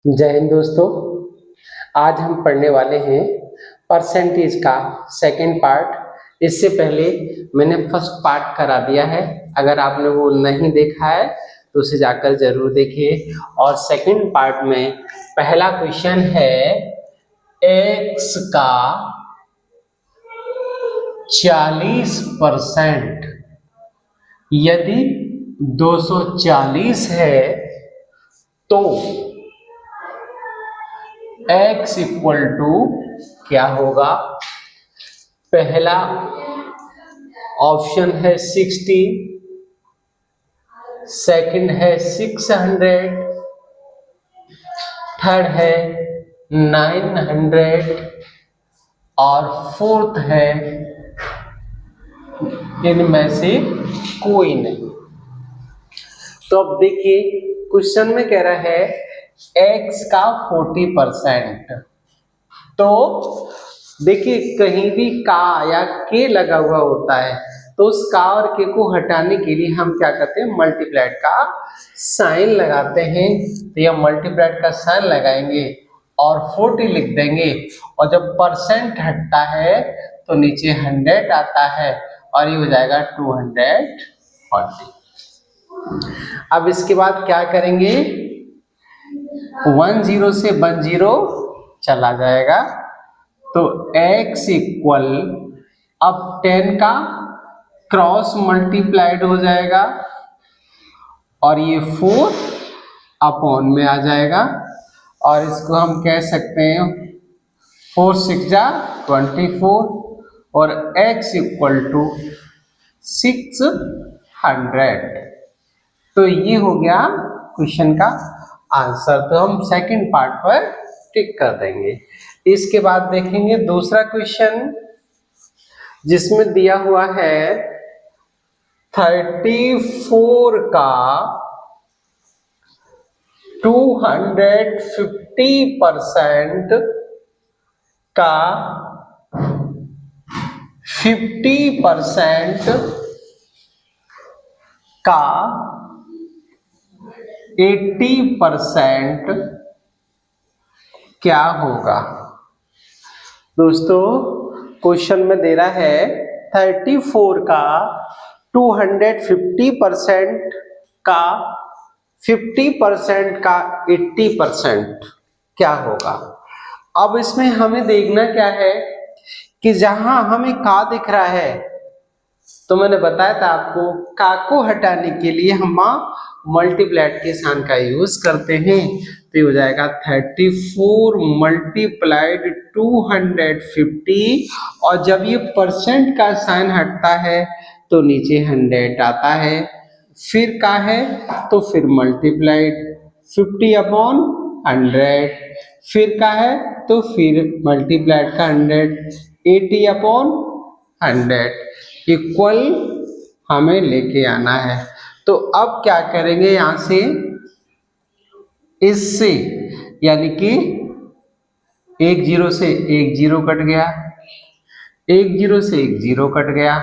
जय हिंद दोस्तों। आज हम पढ़ने वाले हैं परसेंटेज का सेकंड पार्ट। इससे पहले मैंने फर्स्ट पार्ट करा दिया है, अगर आपने वो नहीं देखा है तो उसे जाकर जरूर देखिए। और सेकंड पार्ट में पहला क्वेश्चन है x का 40% यदि 240 है तो x इक्वल टू क्या होगा। पहला ऑप्शन है 60, सेकंड है 600, थर्ड है 900 और फोर्थ है इनमें से कोई नहीं। तो अब देखिए क्वेश्चन में कह रहा है x का 40%। तो देखिए कहीं भी का या के लगा हुआ होता है तो उस का और के को हटाने के लिए हम क्या करते हैं, मल्टीप्लाइड का साइन लगाते हैं। तो यह मल्टीप्लाइड का साइन लगाएंगे और 40 लिख देंगे, और जब परसेंट हटता है तो नीचे 100 आता है और ये हो जाएगा 240। अब इसके बाद क्या करेंगे, 10 से 10 चला जाएगा तो x इक्वल अब 10 का क्रॉस मल्टीप्लाइड हो जाएगा और ये 4 अपॉन में आ जाएगा, और इसको हम कह सकते हैं 4 6 जा 24 और x इक्वल टू 600। तो ये हो गया क्वेश्चन का आंसर। तो हम सेकंड पार्ट पर टिक कर देंगे। इसके बाद देखेंगे दूसरा क्वेश्चन जिसमें दिया हुआ है 34 का 250% का 50% का 80% क्या होगा। दोस्तों क्वेश्चन में दे रहा है 34 का 250% का 50% का 80% क्या होगा। अब इसमें हमें देखना क्या है कि जहां हमें का दिख रहा है तो मैंने बताया था आपको का को हटाने के लिए हम मल्टीप्लाइड के साइन का यूज करते हैं। तो ये हो जाएगा 34 मल्टीप्लाइड 250, और जब ये परसेंट का साइन हटता है तो नीचे 100 आता है। फिर का है तो फिर मल्टीप्लाइड 50 अपॉन 100, फिर का है तो फिर मल्टीप्लाइड का 100 80 अपॉन 100 इक्वल हमें लेके आना है। तो अब क्या करेंगे, यहां से इससे यानी कि 10 से 10 कट गया, 10 से 10 कट गया,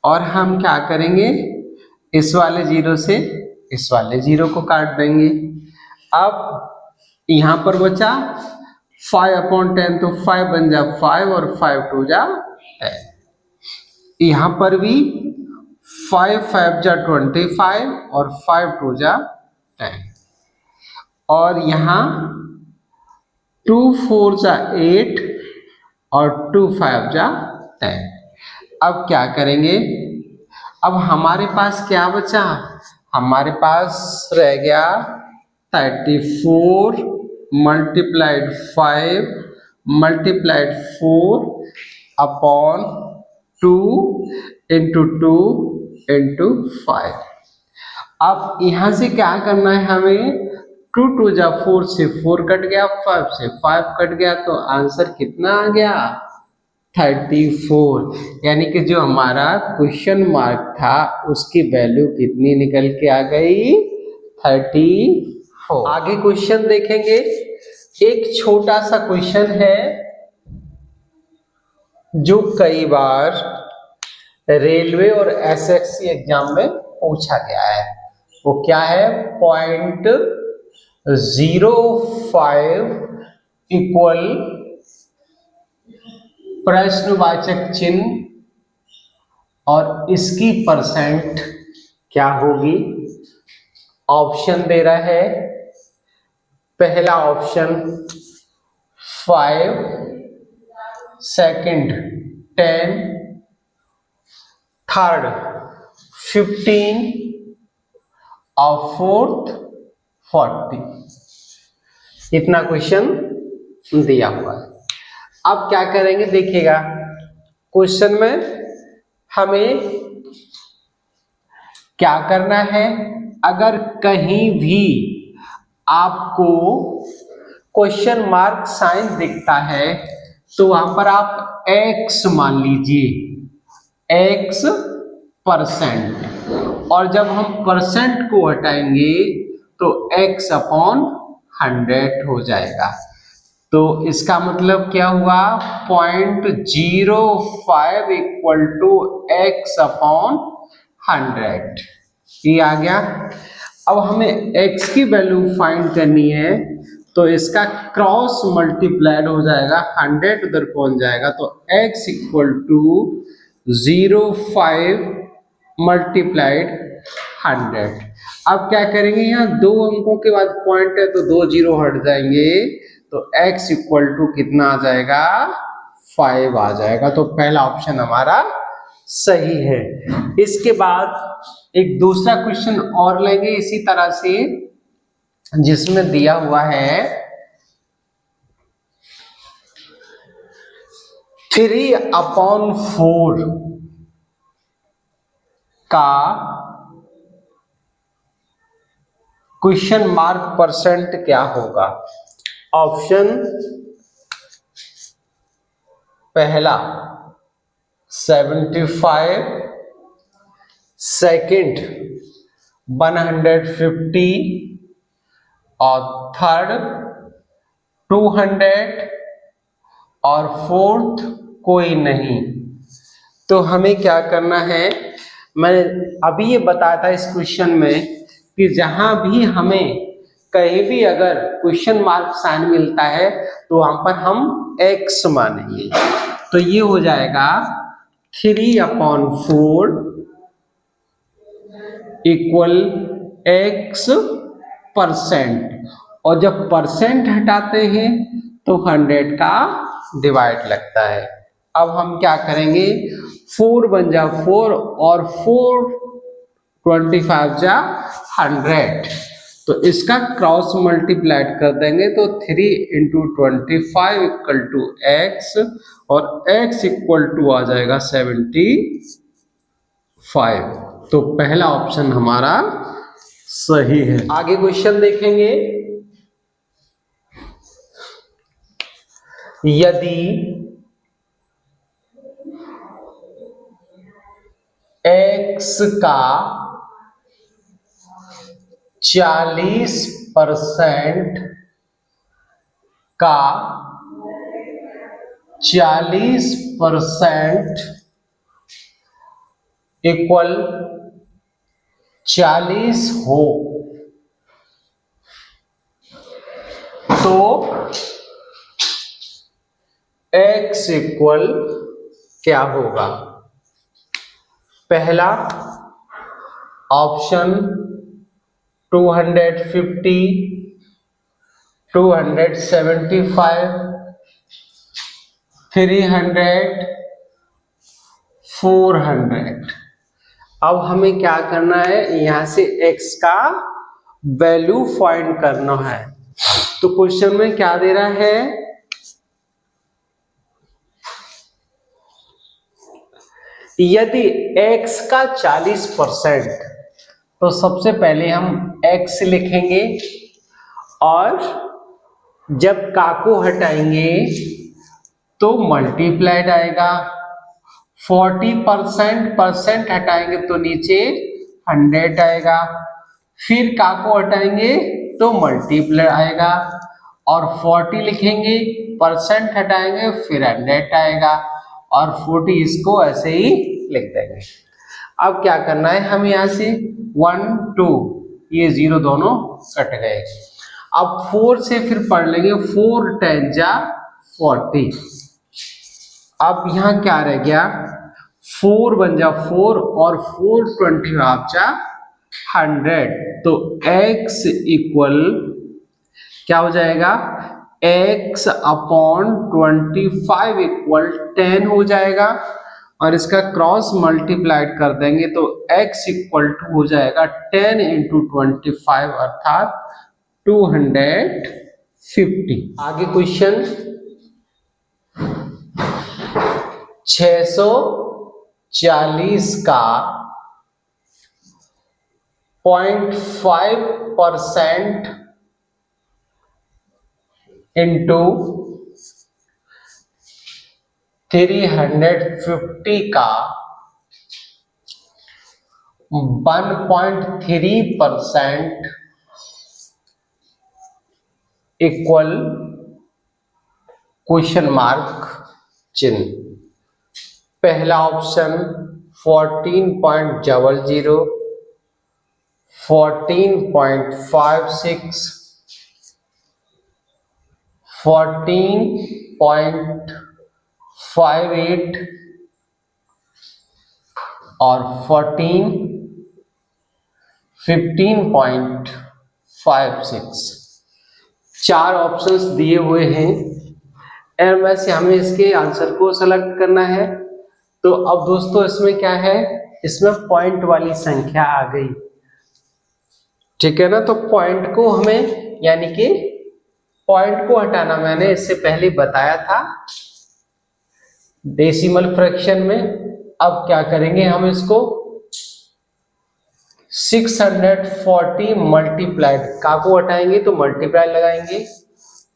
और हम क्या करेंगे इस वाले 0 से इस वाले 0 को काट देंगे। अब यहां पर बचा 5 अपॉन 10, तो 5 बन जा 5 और 5 2 जा 10। यहां पर भी 5 5 जा 25 और 5 2 जा 10, और यहाँ 2 4 जा 8 और 2 5 जा 10। अब क्या करेंगे, अब हमारे पास क्या बचा, हमारे पास रह गया 34 multiplied 5 multiplied 4 upon 2 into 2 into 5। अब यहां से क्या करना है हमें, 2 2 जा 4 से 4 कट गया, 5 से 5 कट गया, तो आंसर कितना आ गया 34। यानी कि जो हमारा क्वेश्चन मार्क था उसकी वैल्यू कितनी निकल के आ गई 34। आगे क्वेश्चन देखेंगे। एक छोटा सा क्वेश्चन है जो कई बार रेलवे और एसएससी एग्जाम में पूछा गया है। वो क्या है, 0.05 इक्वल प्रश्नवाचक चिन्ह और इसकी परसेंट क्या होगी। ऑप्शन दे रहा है, पहला ऑप्शन 5, सेकंड 10, थर्ड 15 और फोर्थ 40। इतना क्वेश्चन दिया हुआ है। अब क्या करेंगे देखिएगा, क्वेश्चन में हमें क्या करना है, अगर कहीं भी आपको क्वेश्चन मार्क साइन दिखता है तो वहां पर आप x मान लीजिए, x%, और जब हम परसेंट को हटाएंगे तो x/100 हो जाएगा। तो इसका मतलब क्या हुआ, 0.05 इक्वल टू x/100, ये आ गया। अब हमें x की वैल्यू फाइंड करनी है, तो इसका क्रॉस मल्टीप्लाइड हो जाएगा, 100 उधर पहुंच जाएगा, तो x इक्वल टू 0.5 मल्टीप्लाइड 100। अब क्या करेंगे, यहाँ दो अंकों के बाद पॉइंट है तो 2 जीरो हट जाएंगे, तो x इक्वल टू कितना आ जाएगा, 5 आ जाएगा। तो पहला ऑप्शन हमारा सही है। इसके बाद एक दूसरा क्वेश्चन और लेंगे इसी तरह से, जिसमें दिया हुआ है 3/4 का क्वेश्चन मार्क परसेंट क्या होगा। ऑप्शन पहला 75, सेकंड 150 और थर्ड 200 और फोर्थ कोई नहीं। तो हमें क्या करना है, मैंने अभी ये बताया था इस क्वेश्चन में कि जहां भी हमें कहीं भी अगर क्वेश्चन मार्क साइन मिलता है तो वहां पर हम x मानेंगे। तो ये हो जाएगा 3/4 इक्वल x%, और जब परसेंट हटाते हैं तो 100 का डिवाइड लगता है। अब हम क्या करेंगे, 4 बन जा 4 और 4 25 जा 100, तो इसका क्रॉस मल्टीप्लाइड कर देंगे तो 3 × 25 इक्वल टू x, और x इक्वल टू आ जाएगा 75। तो पहला ऑप्शन हमारा सही है। आगे क्वेश्चन देखेंगे, यदि x का 40% का 40% इक्वल 40 हो तो x इक्वल क्या होगा। पहला ऑप्शन 250, 275, 300, 400। अब हमें क्या करना है, यहां से x का वैल्यू फाइंड करना है। तो क्वेश्चन में क्या दे रहा है, यदि x का 40%, तो सबसे पहले हम x लिखेंगे और जब का को हटाएंगे तो मल्टीप्लाइड आएगा। 40% परसेंट हटाएंगे तो नीचे 100 आएगा, फिर का को हटाएंगे तो मल्टीप्लाई आएगा, और 40 लिखेंगे, परसेंट हटाएंगे फिर 100 आएगा, और 40 इसको ऐसे ही लिख देंगे। अब क्या करना है, हम यहाँ से 1 2 ये 0 दोनों कट गए। अब 4 से फिर पढ़ लेंगे 4 10 जा 40। अब यहाँ क्या रह गया, 4 बन जा 4 और 4 25 जा 100। तो x इक्वल क्या हो जाएगा, x अपॉन 25 इक्वल 10 हो जाएगा और इसका क्रॉस मल्टीप्लाइड कर देंगे तो x इक्वल टू हो जाएगा 10 इंटू 25 अर्थात 250। आगे क्वेश्चन 640 का 0.5% इंटू 350 का 1.3% इक्वल क्वेश्चन मार्क चिन्ह। पहला ऑप्शन 14.00, 14.56, 14.58 और 15.56 चार ऑप्शंस दिए हुए हैं और वैसे हमें इसके आंसर को सेलेक्ट करना है। तो अब दोस्तों इसमें क्या है, इसमें पॉइंट वाली संख्या आ गई, ठीक है ना। तो पॉइंट को हमें यानी कि पॉइंट को हटाना मैंने इससे पहले बताया था डेसिमल फ्रैक्शन में। अब क्या करेंगे, हम इसको 640 मल्टीप्लाइड का को हटाएंगे तो मल्टीप्लाई लगाएंगे,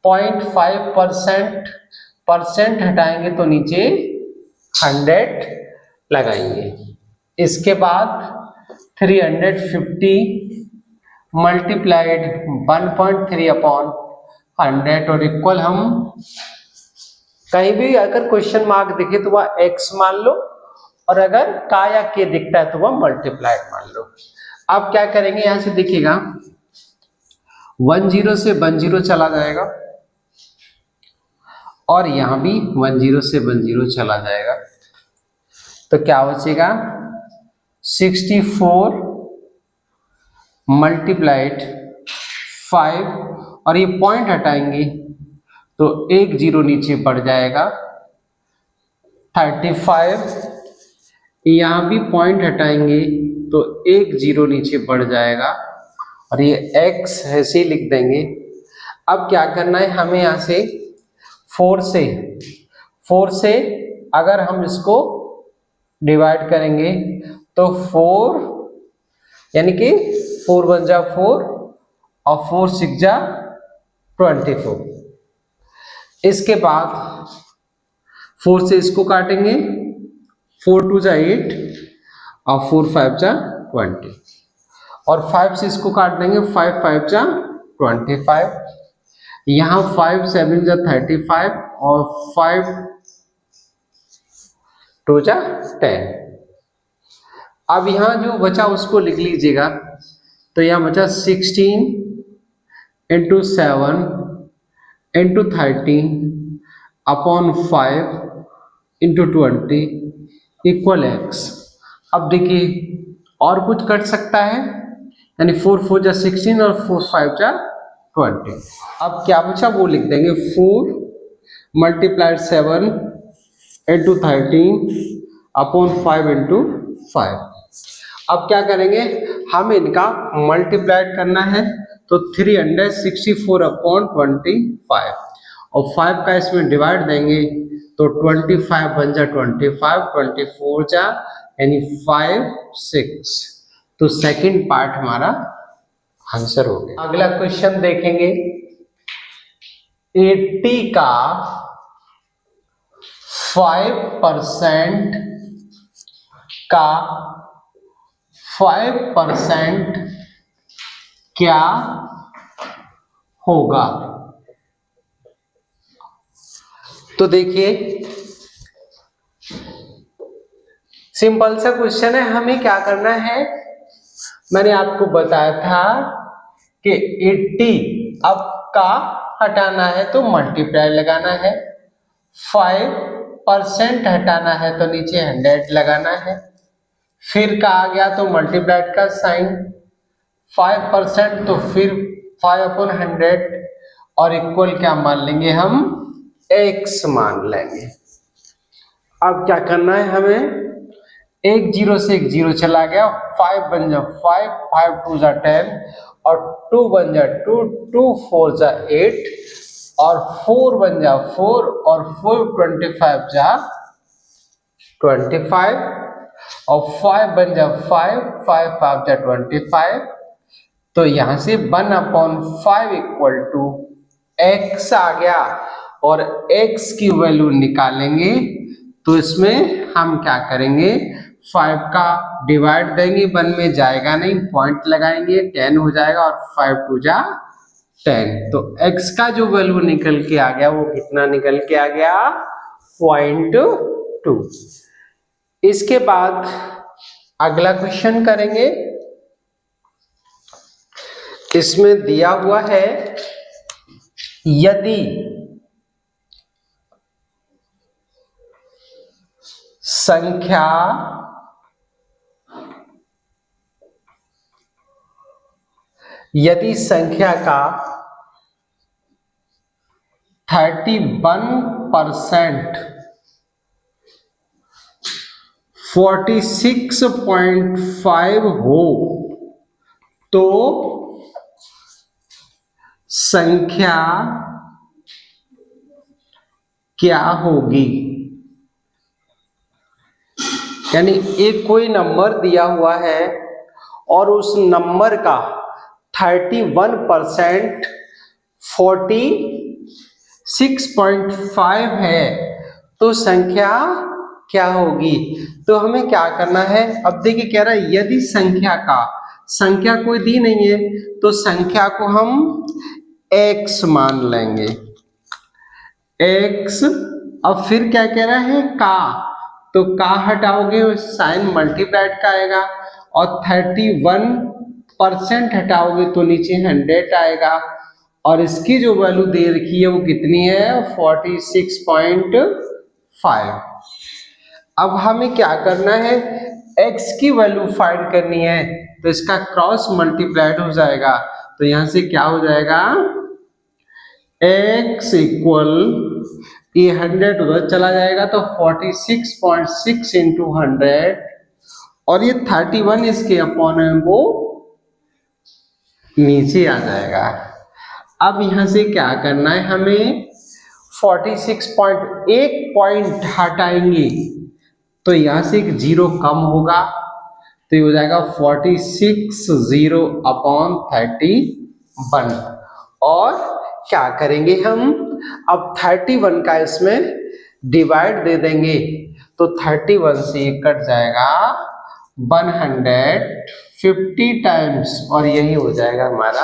0.5% हटाएंगे तो नीचे 100 लगाएंगे। इसके बाद 350 मल्टीप्लाइड 1.3 अपॉन 100 और इक्वल, हम कहीं भी अगर क्वेश्चन मार्क दिखे तो वह x मान लो और अगर का या के दिखता है तो वह मल्टीप्लाइड मान लो। अब क्या करेंगे, यहां से देखिएगा 10 से 10 चला जाएगा और यहां भी 10 से 10 चला जाएगा तो क्या बचेगा 64 मल्टीप्लाइड 5 और ये पॉइंट हटाएंगे तो एक जीरो नीचे बढ़ जाएगा 35, यहां भी पॉइंट हटाएंगे तो एक जीरो नीचे बढ़ जाएगा और ये x ऐसे लिख देंगे। अब क्या करना है, हमें यहां से 4 से अगर हम इसको डिवाइड करेंगे तो 4 यानी कि 4 1 जा 4 और 4 6 जा 24। इसके बाद 4 से इसको काटेंगे, 4 2 जा 8 और 4 5 जा 20 और 5 से इसको काट देंगे, 5 5 जा 25, यहाँ 5 7 जा 35 और 5 2 जा 10। अब यहाँ जो बचा उसको लिख लीजिएगा, तो यहाँ बचा 16 into 7 into 13 upon 5 into 20 equal x। अब देखिए और कुछ कट सकता है, यानी 4 4 जा 16 और 4 5 जा 20। अब क्या बचा वो लिख देंगे, 4 मल्टीप्लाइड 7 इंटू 13 अपॉन 5 इंटू 5। अब क्या करेंगे, हम इनका मल्टीप्लाइड करना है तो 364 अपॉन 25 और 5 का इसमें डिवाइड देंगे तो 25 बन जा 25, 24 जा यानी 5 6। तो सेकंड पार्ट हमारा आंसर हो गया। अगला क्वेश्चन देखेंगे, 80 का 5% का 5% क्या होगा। तो देखिए सिंपल सा क्वेश्चन है, हमें क्या करना है, मैंने आपको बताया था कि 80 अब का हटाना है तो मल्टीप्लाई लगाना है, 5% हटाना है तो नीचे 100 लगाना है, फिर का आ गया तो मल्टीप्लाई का साइन, 5% तो फिर 5/100 और इक्वल क्या मान लेंगे हम, x मान लेंगे। अब क्या करना है हमें, एक जीरो से एक जीरो चला गया, 5 बन जा 5, 5 2 जा 10 और 2 बन जा 2, 2 4 जा 8 और 4 बन जा 4 और 4 25 जा 25 और 5 बन जा 5, 5 5 जा 25। तो यहां से 1/5 इक्वल टू x आ गया और x की वैल्यू निकालेंगे तो इसमें हम क्या करेंगे, 5 का डिवाइड देंगे, 1 में जाएगा नहीं, पॉइंट लगाएंगे, 10 हो जाएगा और 5 2 जा 10। तो x का जो वैल्यू निकल के आ गया वो कितना निकल के आ गया, 0.2। इसके बाद अगला क्वेश्चन करेंगे। इसमें दिया हुआ है यदि संख्या का 31% 46.5 हो तो संख्या क्या होगी। यानी एक कोई नंबर दिया हुआ है और उस नंबर का 31% 46.5 है तो संख्या क्या होगी। तो हमें क्या करना है, अब देखिए कह रहा है यदि संख्या कोई दी नहीं है तो संख्या को हम x मान लेंगे, x। अब फिर क्या कह रहा है, का, तो का हटाओगे साइन मल्टीप्लाइड का आएगा और 31% हटाओगे तो नीचे 100 आएगा और इसकी जो वैल्यू दे रखी है वो कितनी है, 46.5। अब हमें क्या करना है, x की वैल्यू फाइंड करनी है तो इसका क्रॉस मल्टीप्लाइड हो जाएगा तो यहां से क्या हो जाएगा, x इक्वल ये 100 उधर चला जाएगा तो 46.6 इंटू 100 और ये 31 इसके अपॉन है वो नीचे आ जाएगा। अब यहां से क्या करना है हमें, 46.1 पॉइंट हटाएंगे तो यहां से एक जीरो कम होगा तो ये हो जाएगा 46/31 और क्या करेंगे हम, अब 31 का इसमें डिवाइड दे देंगे तो 31 से ये कट जाएगा 150 टाइम्स और यही हो जाएगा हमारा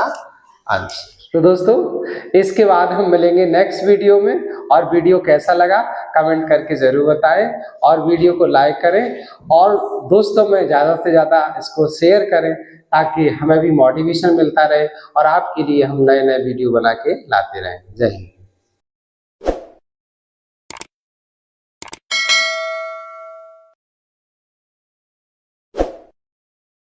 आंसर। तो दोस्तों इसके बाद हम मिलेंगे नेक्स्ट वीडियो में और वीडियो कैसा लगा कमेंट करके जरूर बताएं और वीडियो को लाइक करें और दोस्तों में ज़्यादा से ज़्यादा इसको शेयर करें ताकि हमें भी मोटिवेशन मिलता रहे और आपके लिए हम नए नए वीडियो बना के लाते रहें। जय हिंद।